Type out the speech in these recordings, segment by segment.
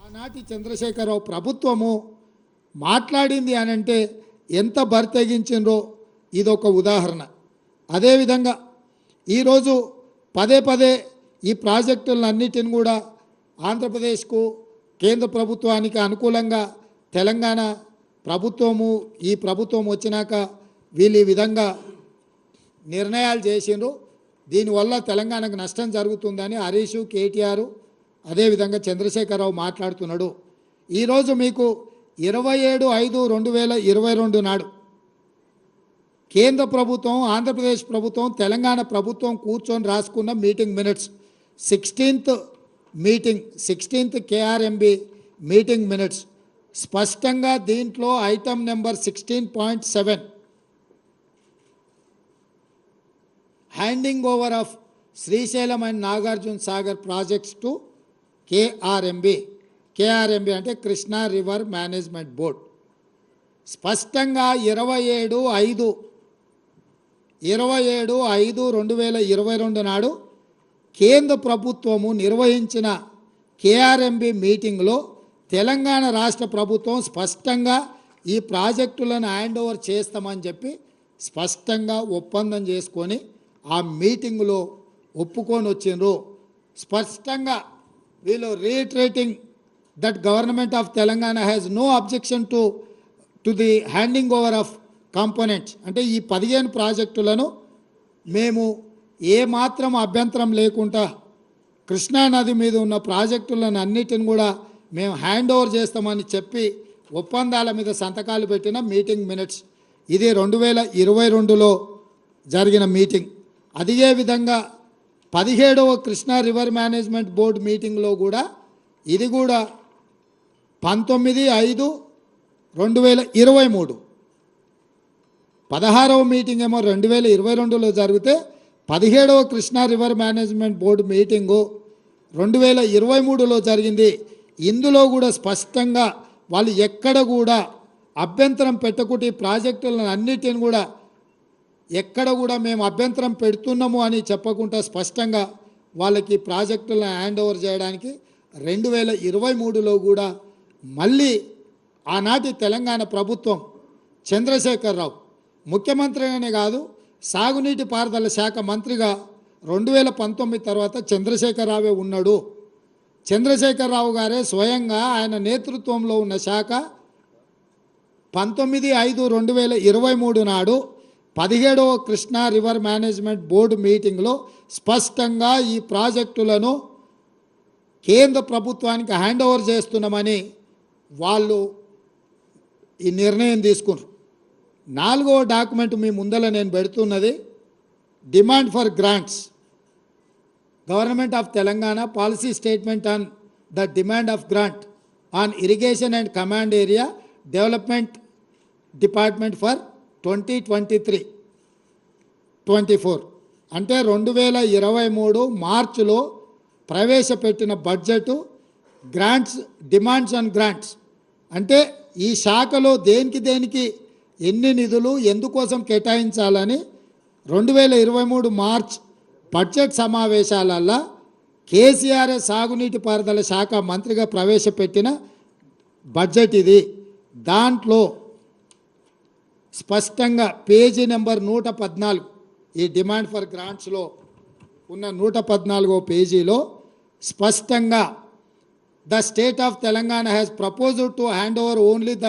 ఆనాటి చంద్రశేఖరరావు ప్రభుత్వము మాట్లాడింది అని అంటే ఎంత బరితెగించిందో ఇదొక ఉదాహరణ. అదేవిధంగా ఈరోజు పదే పదే ఈ ప్రాజెక్టులన్నిటిని కూడా ఆంధ్రప్రదేశ్కు కేంద్ర ప్రభుత్వానికి అనుకూలంగా తెలంగాణ ప్రభుత్వము ఈ ప్రభుత్వం వచ్చినాక వీళ్ళు ఈ విధంగా నిర్ణయాలు చేసిండ్రు. దీనివల్ల తెలంగాణకు నష్టం జరుగుతుందని హరీష్, కేటీఆర్ అదేవిధంగా చంద్రశేఖరరావు మాట్లాడుతున్నాడు. ఈరోజు మీకు 27/5/2022 నాడు కేంద్ర ప్రభుత్వం, ఆంధ్రప్రదేశ్ ప్రభుత్వం, తెలంగాణ ప్రభుత్వం కూర్చొని రాసుకున్న meeting minutes 16th KRMB meeting minutes స్పష్టంగా దీంట్లో item number 16.7 handing over of Srisailam and Nagarjuna Sagar projects to KRMB అంటే కృష్ణా రివర్ మేనేజ్మెంట్ బోర్డ్ స్పష్టంగా 27/5/2022 నాడు కేంద్ర ప్రభుత్వము నిర్వహించిన కేఆర్ఎంబి మీటింగ్లో తెలంగాణ రాష్ట్ర ప్రభుత్వం స్పష్టంగా ఈ ప్రాజెక్టులను హ్యాండ్ ఓవర్ చేస్తామని చెప్పి స్పష్టంగా ఒప్పందం చేసుకొని ఆ మీటింగ్లో ఒప్పుకొని వచ్చిండ్రు. స్పష్టంగా వీళ్ళు reiterating that government of Telangana has no objection to the handing over of components. అంటే ఈ 15 ప్రాజెక్టులను మేము ఏమాత్రం అభ్యంతరం లేకుండా కృష్ణానది మీద ఉన్న ప్రాజెక్టులను అన్నిటిని కూడా మేము హ్యాండ్ ఓవర్ చేస్తామని చెప్పి ఒప్పందాల మీద సంతకాలు పెట్టిన మీటింగ్ మినిట్స్. ఇది 2022లో జరిగిన మీటింగ్. అదే విధంగా 17వ కృష్ణా రివర్ మేనేజ్మెంట్ బోర్డు మీటింగ్లో కూడా ఇది కూడా 19/5/2023 16వ మీటింగ్ ఏమో 2022లో జరిగితే 17వ Krishna river management board meeting 2023లో జరిగింది. ఇందులో కూడా స్పష్టంగా వాళ్ళు ఎక్కడ కూడా అభ్యంతరం పెట్టకుండా ఈ ప్రాజెక్టులను అన్నిటిని కూడా ఎక్కడ కూడా మేము అభ్యంతరం పెడుతున్నాము అని చెప్పకుండా స్పష్టంగా వాళ్ళకి ప్రాజెక్టులను హ్యాండ్ ఓవర్ చేయడానికి 2023లో కూడా మళ్ళీ ఆనాటి తెలంగాణ ప్రభుత్వం చంద్రశేఖరరావు ముఖ్యమంత్రిగానే కాదు సాగునీటి పారుదల శాఖ మంత్రిగా 2019 తర్వాత చంద్రశేఖరరావే ఉన్నాడు. చంద్రశేఖరరావు గారే స్వయంగా ఆయన నేతృత్వంలో ఉన్న శాఖ 19/5/2023 నాడు 17వ కృష్ణా రివర్ మేనేజ్మెంట్ బోర్డు మీటింగ్లో స్పష్టంగా ఈ ప్రాజెక్టులను కేంద్ర ప్రభుత్వానికి హ్యాండ్ ఓవర్ చేస్తున్నామని వాళ్ళు ఈ నిర్ణయం తీసుకున్నారు. 4వ డాక్యుమెంట్ మీ ముందర నేను పెడుతున్నది demand for grants government of Telangana policy statement on the demand of grant on irrigation and command area development department for 2023-24 అంటే 2023 మార్చిలో ప్రవేశపెట్టిన budget grants demands and grants అంటే ఈ శాఖలో దేనికి ఎన్ని నిధులు ఎందుకోసం కేటాయించాలని 2023 మార్చ్ బడ్జెట్ సమావేశాలల్లో కేసీఆర్ సాగునీటి పారుదల శాఖ మంత్రిగా ప్రవేశపెట్టిన బడ్జెట్ ఇది. దాంట్లో స్పష్టంగా పేజీ నెంబర్ 114 ఈ డిమాండ్ ఫర్ గ్రాంట్స్లో ఉన్న 114వ పేజీలో స్పష్టంగా the state of Telangana has proposed to hand over only the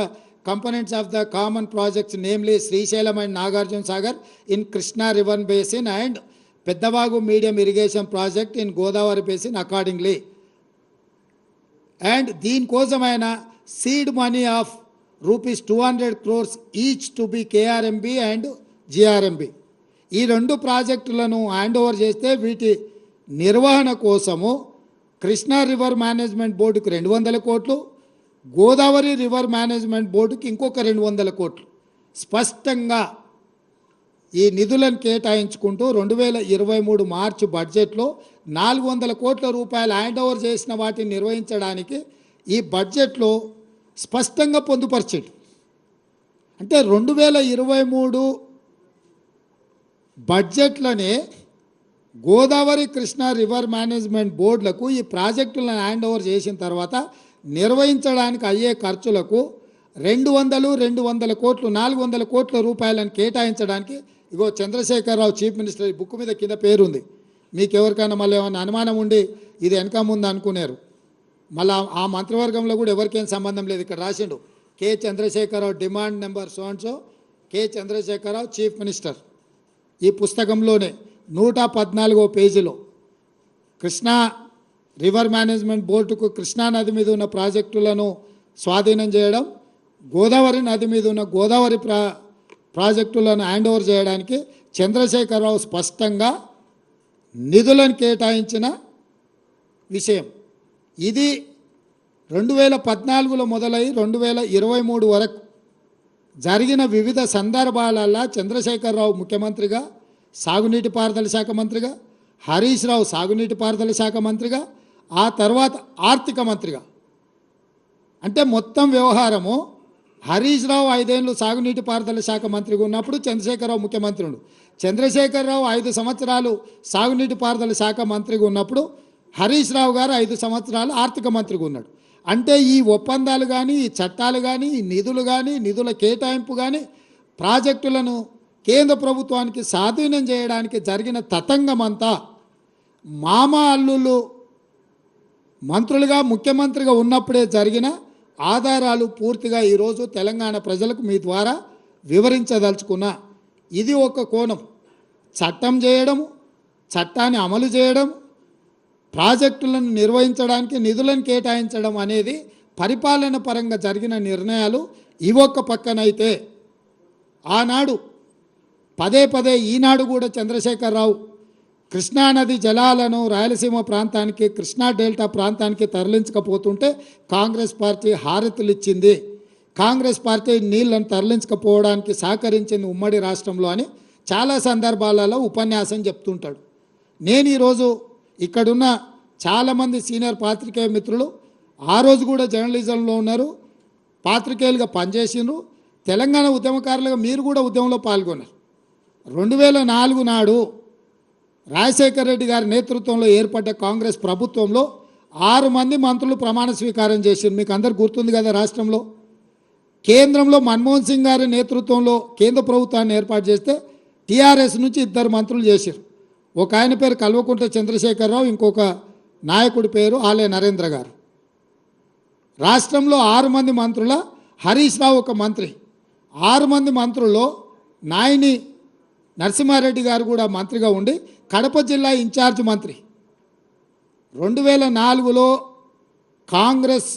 components of the common projects namely Srisailam and Nagarjuna Sagar in Krishna river basin and Peddavagu medium irrigation project in Godavari basin accordingly and దీని కోసమైన seed money of ₹200 crores each to be KRMB and GRMB ఈ రెండు ప్రాజెక్టులను hand over చేస్తే వీటి నిర్వహణ కోసము Krishna river management బోర్డుకు 200 కోట్లు గోదావరి రివర్ మేనేజ్మెంట్ బోర్డుకి ఇంకొక 200 కోట్లు స్పష్టంగా ఈ నిధులను కేటాయించుకుంటూ 2023 మార్చి బడ్జెట్లో 400 కోట్ల రూపాయలు హ్యాండ్ ఓవర్ చేసిన వాటిని నిర్వహించడానికి ఈ బడ్జెట్లో స్పష్టంగా పొందుపరిచాడు. అంటే 2023 బడ్జెట్లోనే గోదావరి కృష్ణా రివర్ మేనేజ్మెంట్ బోర్డులకు ఈ ప్రాజెక్టులను హ్యాండ్ ఓవర్ చేసిన తర్వాత నిర్వహించడానికి అయ్యే ఖర్చులకు 200 కోట్లు 400 కోట్ల రూపాయలను కేటాయించడానికి ఇగో చంద్రశేఖరరావు చీఫ్ మినిస్టర్ ఈ బుక్ మీద కింద పేరుంది. మీకు ఎవరికైనా మళ్ళీ ఏమైనా అనుమానం ఉండి ఇది వెనక ముందు అనుకున్నారు, మళ్ళీ ఆ మంత్రివర్గంలో కూడా ఎవరికేం సంబంధం లేదు. ఇక్కడ రాసిండు K Chandrashekar Rao demand number so K Chandrashekar Rao chief minister. ఈ పుస్తకంలోనే 114వ పేజీలో కృష్ణా రివర్ మేనేజ్మెంట్ బోర్డుకు కృష్ణా నది మీద ఉన్న ప్రాజెక్టులను స్వాధీనం చేయడం, గోదావరి నది మీద ఉన్న గోదావరి ప్రాజెక్టులను హ్యాండ్ ఓవర్ చేయడానికి చంద్రశేఖరరావు స్పష్టంగా నిధులను కేటాయించిన విషయం. ఇది 2014లో మొదలై 2023 వరకు జరిగిన వివిధ సందర్భాలలో చంద్రశేఖరరావు ముఖ్యమంత్రిగా, సాగునీటి పారుదల శాఖ మంత్రిగా, హరీష్ రావు సాగునీటి పారుదల శాఖ మంత్రిగా, ఆ తర్వాత ఆర్థిక మంత్రిగా, అంటే మొత్తం వ్యవహారము హరీష్ రావు 5 ఏళ్ళు సాగునీటి పారుదల శాఖ మంత్రిగా ఉన్నప్పుడు చంద్రశేఖరరావు ముఖ్యమంత్రి ఉండు. చంద్రశేఖరరావు 5 సంవత్సరాలు సాగునీటి పారుదల శాఖ మంత్రిగా ఉన్నప్పుడు హరీష్ రావు గారు 5 సంవత్సరాలు ఆర్థిక మంత్రిగా ఉన్నాడు. అంటే ఈ ఒప్పందాలు కానీ, ఈ చట్టాలు కానీ, ఈ నిధులు కానీ, నిధుల కేటాయింపు కానీ, ప్రాజెక్టులను కేంద్ర ప్రభుత్వానికి స్వాధీనం చేయడానికి జరిగిన తతంగమంతా మామ అల్లుళ్ళు మంత్రులుగా ముఖ్యమంత్రిగా ఉన్నప్పుడే జరిగిన ఆధారాలు పూర్తిగా ఈరోజు తెలంగాణ ప్రజలకు మీ ద్వారా వివరించదలుచుకున్నా. ఇది ఒక కోణం. చట్టం చేయడం, చట్టాన్ని అమలు చేయడం, ప్రాజెక్టులను నిర్వహించడానికి నిధులను కేటాయించడం అనేది పరిపాలన పరంగా జరిగిన నిర్ణయాలు. ఇవొక్క పక్కనైతే ఆనాడు పదే ఈనాడు కూడా చంద్రశేఖరరావు కృష్ణానది జలాలను రాయలసీమ ప్రాంతానికి, కృష్ణా డెల్టా ప్రాంతానికి తరలించకపోతుంటే కాంగ్రెస్ పార్టీ హారతులు ఇచ్చింది, కాంగ్రెస్ పార్టీ నీళ్లను తరలించకపోవడానికి సహకరించింది ఉమ్మడి రాష్ట్రంలో అని చాలా సందర్భాలలో ఉపన్యాసం చెప్తుంటాడు. నేను ఈరోజు ఇక్కడున్న చాలామంది సీనియర్ పాత్రికేయ మిత్రులు ఆ రోజు కూడా జర్నలిజంలో ఉన్నారు, పాత్రికేయులుగా పనిచేసినారు, తెలంగాణ ఉద్యమకారులుగా మీరు కూడా ఉద్యమంలో పాల్గొన్నారు. 2004 నాడు రాజశేఖర రెడ్డి గారి నేతృత్వంలో ఏర్పడ్డ కాంగ్రెస్ ప్రభుత్వంలో 6 మంది మంత్రులు ప్రమాణ స్వీకారం చేశారు. మీకు అందరు గుర్తుంది కదా. రాష్ట్రంలో కేంద్రంలో మన్మోహన్ సింగ్ గారి నేతృత్వంలో కేంద్ర ప్రభుత్వాన్ని ఏర్పాటు చేస్తే టీఆర్ఎస్ నుంచి 2 మంత్రులు చేశారు. ఒక ఆయన పేరు కల్వకుంట్ల చంద్రశేఖరరావు, ఇంకొక నాయకుడి పేరు ఆలయ నరేంద్ర గారు. రాష్ట్రంలో 6 మంది మంత్రుల హరీష్ రావు ఒక మంత్రి. 6 మంది మంత్రుల్లో నాయని నరసింహారెడ్డి గారు కూడా మంత్రిగా ఉండి కడప జిల్లా ఇన్ఛార్జ్ మంత్రి. 2004లో కాంగ్రెస్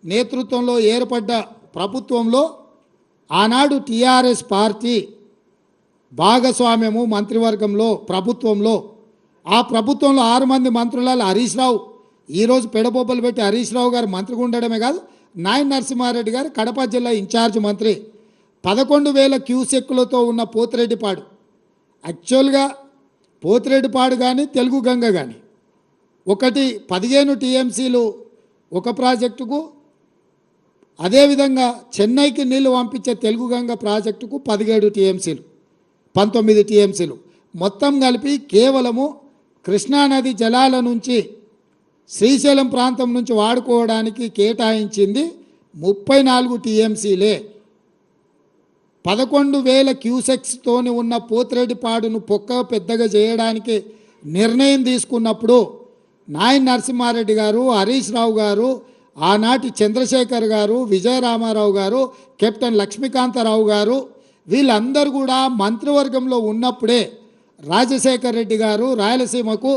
నేతృత్వంలో ఏర్పడ్డ ప్రభుత్వంలో ఆనాడు టీఆర్ఎస్ పార్టీ భాగస్వామ్యము మంత్రివర్గంలో ప్రభుత్వంలో. ఆ ప్రభుత్వంలో 6 మంది మంత్రులలో హరీష్ రావు, ఈరోజు పెడబొబ్బలు పెట్టి హరీష్ రావు గారు మంత్రిగా ఉండడమే కాదు, నాయన నరసింహారెడ్డి గారు కడప జిల్లా ఇన్ఛార్జ్ మంత్రి. 11,000 క్యూసెక్కులతో ఉన్న పోతిరెడ్డిపాడు, యాక్చువల్గా పోతిరెడ్డిపాడు కానీ తెలుగు గంగ కానీ ఒకటి 15 టీఎంసీలు ఒక ప్రాజెక్టుకు, అదేవిధంగా చెన్నైకి నీళ్లు పంపించే తెలుగు గంగ ప్రాజెక్టుకు 17 టీఎంసీలు 19 టీఎంసీలు మొత్తం కలిపి కేవలము కృష్ణానది జలాల నుంచి శ్రీశైలం ప్రాంతం నుంచి వాడుకోవడానికి కేటాయించింది 34 టీఎంసీలే. 11,000 క్యూసెక్స్తోని ఉన్న పోతిరెడ్డిపాడును పొక్క పెద్దగా చేయడానికి నిర్ణయం తీసుకున్నప్పుడు నాయన నరసింహారెడ్డి గారు, హరీష్ రావు గారు, ఆనాటి చంద్రశేఖర్ గారు, విజయరామారావు గారు, కెప్టెన్ లక్ష్మీకాంతారావు గారు వీళ్ళందరూ కూడా మంత్రివర్గంలో ఉన్నప్పుడే రాజశేఖర్ రెడ్డి గారు రాయలసీమకు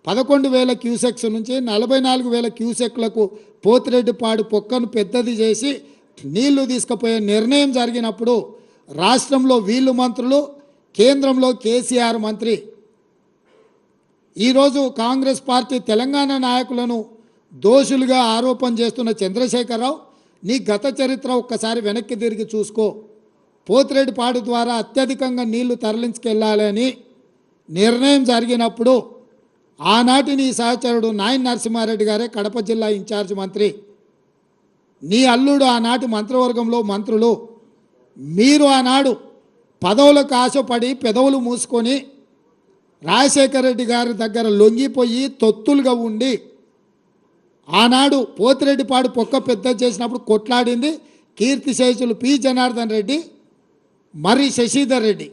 11,000 క్యూసెక్స్ నుంచి 44,000 క్యూసెక్లకు పోతిరెడ్డిపాడు పొక్కను పెద్దది చేసి నీళ్లు తీసుకుపోయే నిర్ణయం జరిగినప్పుడు రాష్ట్రంలో వీళ్ళు మంత్రులు, కేంద్రంలో కేసీఆర్ మంత్రి. ఈరోజు కాంగ్రెస్ పార్టీ తెలంగాణ నాయకులను దోషులుగా ఆరోపణ చేస్తున్న చంద్రశేఖరరావు, నీ గత చరిత్ర ఒక్కసారి వెనక్కి తిరిగి చూసుకో. పోతిరెడ్డిపాడు ద్వారా అత్యధికంగా నీళ్లు తరలించుకెళ్లాలని నిర్ణయం జరిగినప్పుడు ఆనాటి నీ సహచరుడు నాయన నరసింహారెడ్డి గారే కడప జిల్లా ఇన్ఛార్జ్ మంత్రి. నీ అల్లుడు ఆనాటి మంత్రివర్గంలో మంత్రులు. మీరు ఆనాడు పదవులకు ఆశపడి పెదవులు మూసుకొని రాజశేఖర రెడ్డి గారి దగ్గర లొంగిపోయి తొత్తులుగా ఉండి ఆనాడు పోతిరెడ్డిపాడు పొక్క పెద్ద చేసినప్పుడు కొట్లాడింది కీర్తిశేషులు పి జనార్దన్ రెడ్డి, మర్రి శశిధర్ రెడ్డి.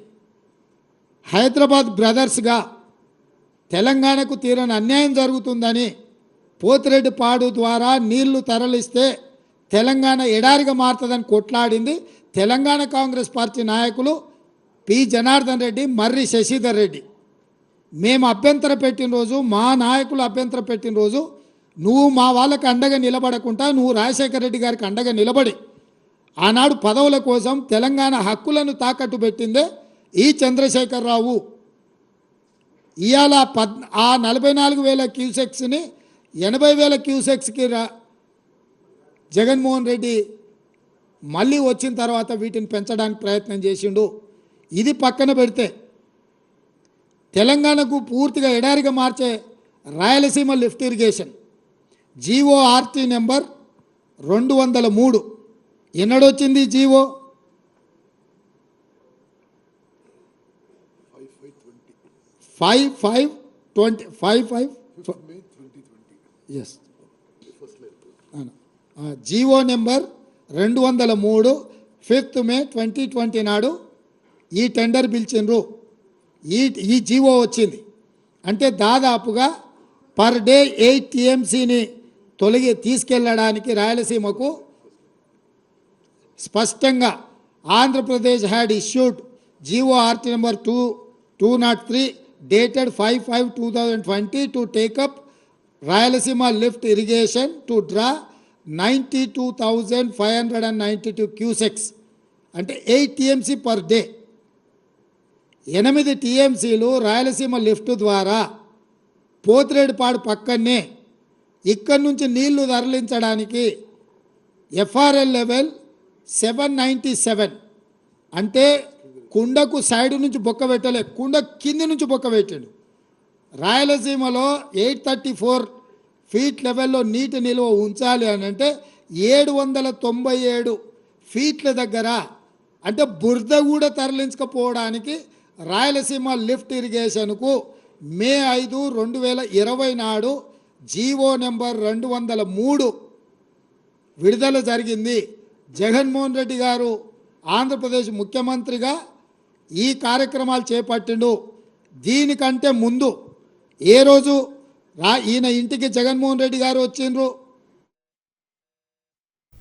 హైదరాబాద్ బ్రదర్స్గా తెలంగాణకు తీరని అన్యాయం జరుగుతుందని పోతిరెడ్డిపాడు ద్వారా నీళ్లు తరలిస్తే తెలంగాణ ఎడారిగా మారుతుందని కొట్లాడింది తెలంగాణ కాంగ్రెస్ పార్టీ నాయకులు పి జనార్దన్ రెడ్డి, మర్రి శశిధర్ రెడ్డి. మేము అభ్యంతర పెట్టిన రోజు, మా నాయకులు అభ్యంతర పెట్టిన రోజు, నువ్వు మా వాళ్ళకి అండగా నిలబడకుండా నువ్వు రాజశేఖర రెడ్డి గారికి అండగా నిలబడి ఆనాడు పదవుల కోసం తెలంగాణ హక్కులను తాకట్టు పెట్టిందే ఈ చంద్రశేఖరరావు. ఇవాళ ఆ 44,000 క్యూసెక్స్ని 80,000 క్యూసెక్స్కి జగన్మోహన్ రెడ్డి మళ్ళీ వచ్చిన తర్వాత వీటిని పెంచడానికి ప్రయత్నం చేసిండు. ఇది పక్కన పెడితే తెలంగాణకు పూర్తిగా ఎడారిగా మార్చే Rayalaseema lift irrigation GORT number 203 ఎన్నడొచ్చింది GO? 5/5/20 yes. GO number 203 5th May 2020 నాడు ఈ టెండర్ పిలిచిండ్రు. ఈ జీవో వచ్చింది. అంటే దాదాపుగా పర్ డే 8 TMCని తీసుకెళ్ళడానికి రాయలసీమకు స్పష్టంగా Andhra Pradesh had issued G O R T number 203 dated 5/5/2020 to take up Rayalaseema lift irrigation to draw 92,592 cusecs, అంటే 8 TMC పర్ డే. 8 TMCలు రాయలసీమ లిఫ్ట్ ద్వారా పోతిరెడ్డిపాడు పక్కనే ఇక్కడి నుంచి నీళ్లు తరలించడానికి FRL లెవెల్ 797, అంటే కుండకు సైడ్ నుంచి బొక్క పెట్టలే, కుండ కింది నుంచి బొక్క పెట్టాడు. రాయలసీమలో 834 ఫీట్ లెవెల్లో నీటి నిల్వ ఉంచాలి అని అంటే 797 ఫీట్ల దగ్గర, అంటే బురద కూడా తరలించకపోవడానికి రాయలసీమ లిఫ్ట్ ఇరిగేషన్కు May 5, 2020 నాడు జీవో నెంబర్ 203 విడుదల జరిగింది. జగన్మోహన్ రెడ్డి గారు ఆంధ్రప్రదేశ్ ముఖ్యమంత్రిగా ఈ కార్యక్రమాలు చేపట్టిండు. దీనికంటే ముందు ఏ రోజు ఈయన ఇంటికి జగన్మోహన్ రెడ్డి గారు వచ్చిండ్రు,